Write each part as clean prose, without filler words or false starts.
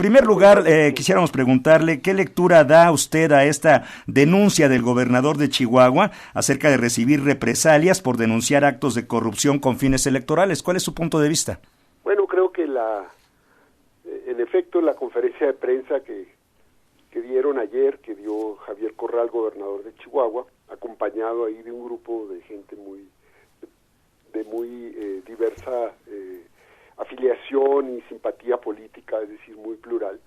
primer lugar, quisiéramos preguntarle qué lectura da usted a esta denuncia del gobernador de Chihuahua acerca de recibir represalias por denunciar actos de corrupción con fines electorales. ¿Cuál es su punto de vista? Bueno, creo que en efecto, la conferencia de prensa que dieron ayer, que dio Javier Corral, gobernador de Chihuahua, acompañado ahí de un grupo de gente muy diversa afiliación y simpatía política, es decir, muy plural,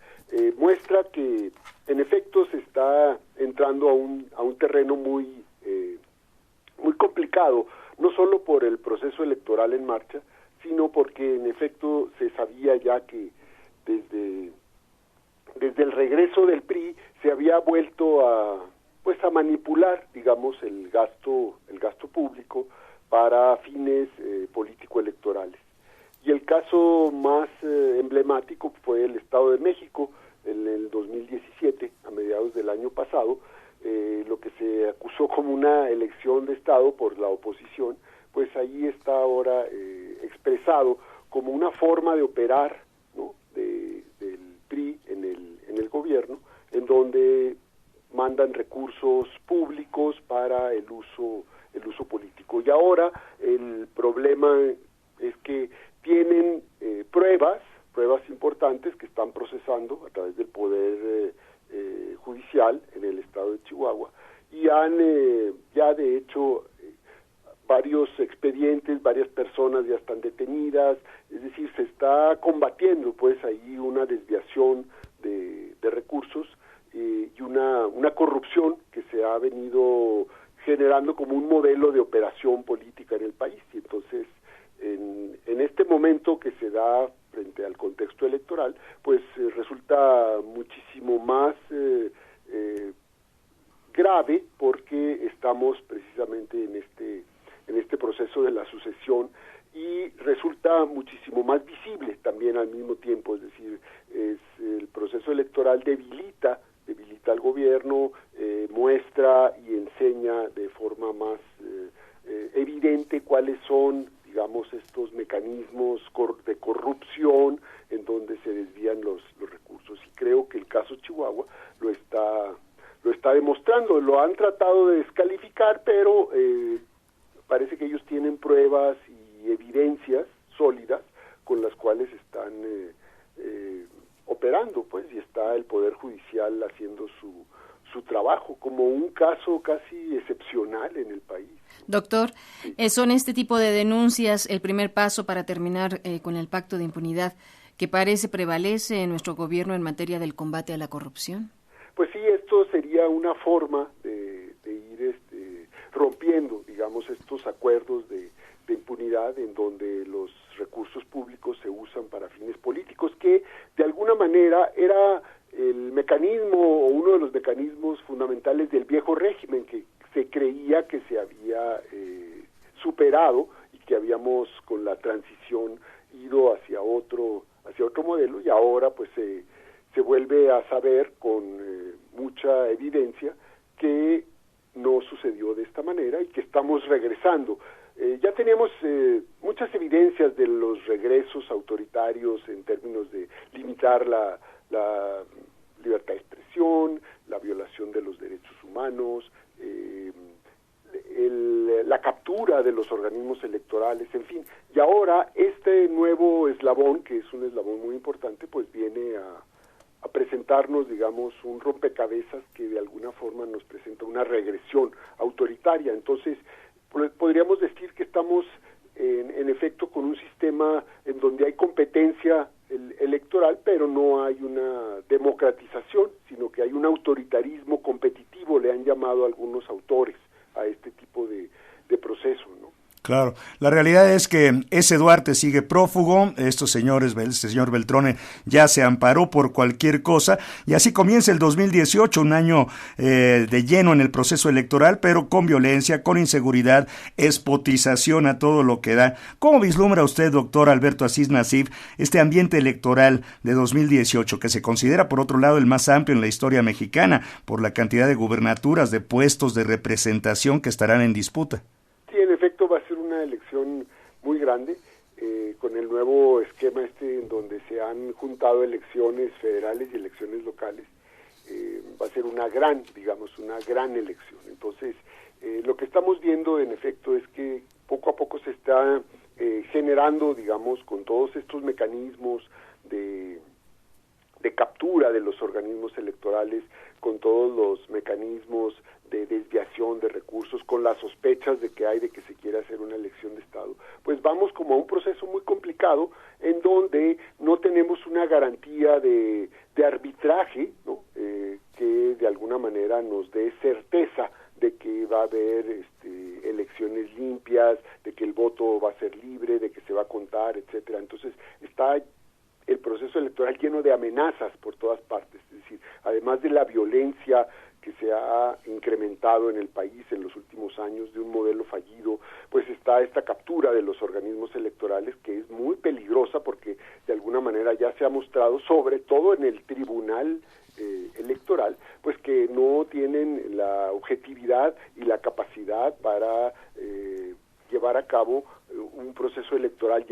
muestra que en efecto se está entrando a un terreno muy complicado, no solo por el proceso electoral en marcha, sino porque en efecto se sabía ya que desde el regreso del PRI se había vuelto a manipular, digamos, el gasto público para fines político-electorales. Y el caso más emblemático fue el Estado de México en el 2017, a mediados del año pasado, lo que se acusó como una elección de Estado por la oposición, pues ahí está ahora expresado como una forma de operar, ¿no?, del PRI en el gobierno, en donde mandan recursos públicos para el uso político. Y ahora el problema es que tienen pruebas importantes que están procesando a través del Poder Judicial en el estado de Chihuahua, y han ya de hecho varios expedientes, varias personas ya están detenidas, es decir, se está combatiendo pues ahí una desviación de recursos y una corrupción que se ha venido generando como un modelo de operación política en el país. Y entonces, en este momento que se da frente al contexto electoral, pues resulta muchísimo más grave, porque estamos precisamente en este proceso de la sucesión, y resulta muchísimo más visible también al mismo tiempo, es decir, el proceso electoral debilita al gobierno, muestra y enseña de forma más evidente cuáles son, digamos, estos mecanismos de corrupción en donde se desvían los recursos. Y creo que el caso Chihuahua lo está demostrando. Lo han tratado de descalificar, pero parece que ellos tienen pruebas y evidencias sólidas con las cuales están operando, pues, y está el Poder Judicial haciendo su trabajo como un caso casi excepcional en el país. Doctor, sí. ¿Son este tipo de denuncias el primer paso para terminar con el pacto de impunidad que parece prevalece en nuestro gobierno en materia del combate a la corrupción? Pues sí, esto sería una forma de ir rompiendo, digamos, estos acuerdos de impunidad en donde los recursos públicos se usan para fines políticos, que de alguna manera era el mecanismo o uno de los mecanismos fundamentales del viejo régimen, que se creía que se había superado y que habíamos con la transición ido hacia otro modelo, y ahora pues se vuelve a saber con mucha evidencia que no sucedió de esta manera y que estamos regresando. Ya teníamos muchas evidencias de los regresos autoritarios en términos de limitar la libertad de expresión, la violación de los derechos humanos, la captura de los organismos electorales, en fin. Y ahora este nuevo eslabón, que es un eslabón muy importante, pues viene a presentarnos, digamos, un rompecabezas que de alguna forma nos presenta una regresión autoritaria. Entonces, podríamos decir que estamos en efecto con un sistema en donde hay competencia electoral, pero no hay una democratización, sino que hay un autoritarismo competitivo, le han llamado algunos autores a este tipo de proceso, ¿no? Claro, la realidad es que ese Duarte sigue prófugo, estos señores, este señor Beltrone ya se amparó por cualquier cosa, y así comienza el 2018, un año de lleno en el proceso electoral, pero con violencia, con inseguridad, espotización a todo lo que da. ¿Cómo vislumbra usted, doctor Alberto Asís Nasif, este ambiente electoral de 2018, que se considera, por otro lado, el más amplio en la historia mexicana, por la cantidad de gubernaturas, de puestos de representación que estarán en disputa? Sí, en efecto va a ser una elección muy grande. con el nuevo esquema en donde se han juntado elecciones federales y elecciones locales, va a ser una gran elección. Entonces, lo que estamos viendo en efecto es que poco a poco se está generando, digamos, con todos estos mecanismos de captura de los organismos electorales, con todos los mecanismos de desviación de recursos, con las sospechas de que se quiere hacer una elección de Estado, pues vamos como a un proceso muy complicado en donde no tenemos una garantía de arbitraje, ¿no? Que de alguna manera nos dé certeza de que va a haber elecciones limpias, de que el voto va a ser libre, de que se va a contar, etcétera. Entonces está el proceso electoral lleno de amenazas por todas partes, es decir, además de la violencia que se ha incrementado en el país en los últimos años de un modelo fallido, pues está esta captura de los organismos electorales que es muy peligrosa porque de alguna manera ya se ha mostrado, sobre todo en el tribunal electoral, pues que no tienen la objetividad y la capacidad para llevar a cabo un proceso electoral,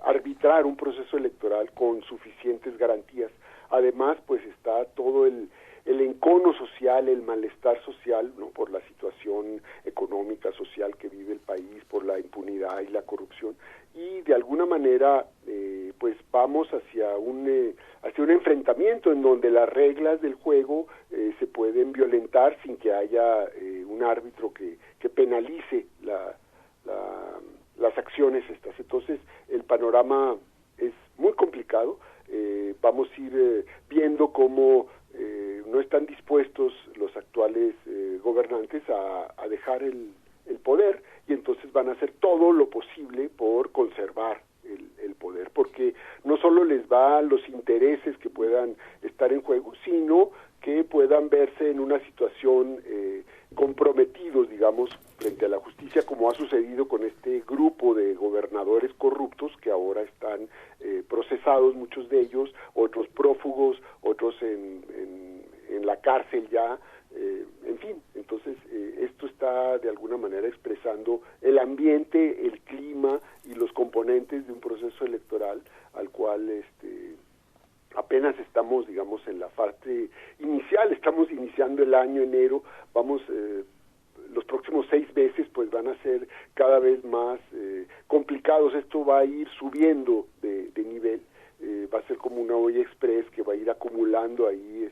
arbitrar un proceso electoral con suficientes garantías. Además, pues está todo el encono social, el malestar social, ¿no? Por la situación económica, social que vive el país, por la impunidad y la corrupción, y de alguna manera pues vamos hacia un enfrentamiento en donde las reglas del juego se pueden violentar sin que haya un árbitro que penalice las acciones estas. Entonces el panorama es muy complicado. Vamos a ir viendo cómo no están dispuestos los actuales gobernantes a dejar el poder, y entonces van a hacer todo lo posible por conservar el poder, porque no solo les va los intereses que puedan estar en juego, sino que puedan verse en una situación comprometidos, digamos, frente a la justicia, como ha sucedido con este grupo de gobernadores corruptos que ahora están procesados, muchos de ellos, otros prófugos, otros en la cárcel ya, en fin. Entonces esto está de alguna manera expresando el ambiente, el clima y los componentes de un proceso electoral al cual apenas estamos, digamos, en la fase inicial. Estamos iniciando el año, enero, vamos, los próximos 6 meses pues van a ser cada vez más complicados. Esto va a ir subiendo de nivel, va a ser como una olla express que va a ir acumulando ahí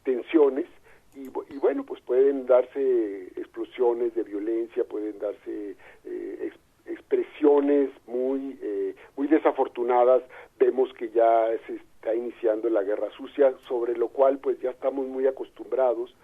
tensiones, y bueno, pues pueden darse explosiones de violencia, pueden darse expresiones muy desafortunadas. Vemos que ya se está iniciando la guerra sucia, sobre lo cual pues ya estamos muy acostumbrados.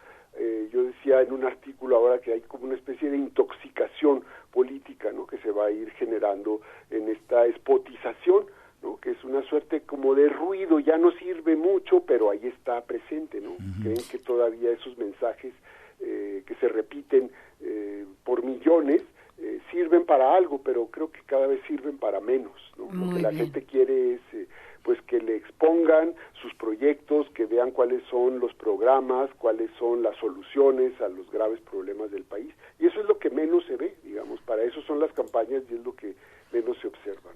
Yo decía en un artículo ahora que hay como una especie de intoxicación política, ¿no? Que se va a ir generando en esta espotización, ¿no? Que es una suerte como de ruido, ya no sirve mucho, pero ahí está presente, ¿no? Uh-huh. Creen que todavía esos mensajes que se repiten por millones sirven para algo, pero creo que cada vez sirven para menos, ¿no? Lo que la gente quiere es pues que le expongan sus proyectos, que vean cuáles son los programas, cuáles son las soluciones a los graves problemas del país, y eso es lo que menos se ve, digamos, para eso son las campañas y es lo que menos se observa.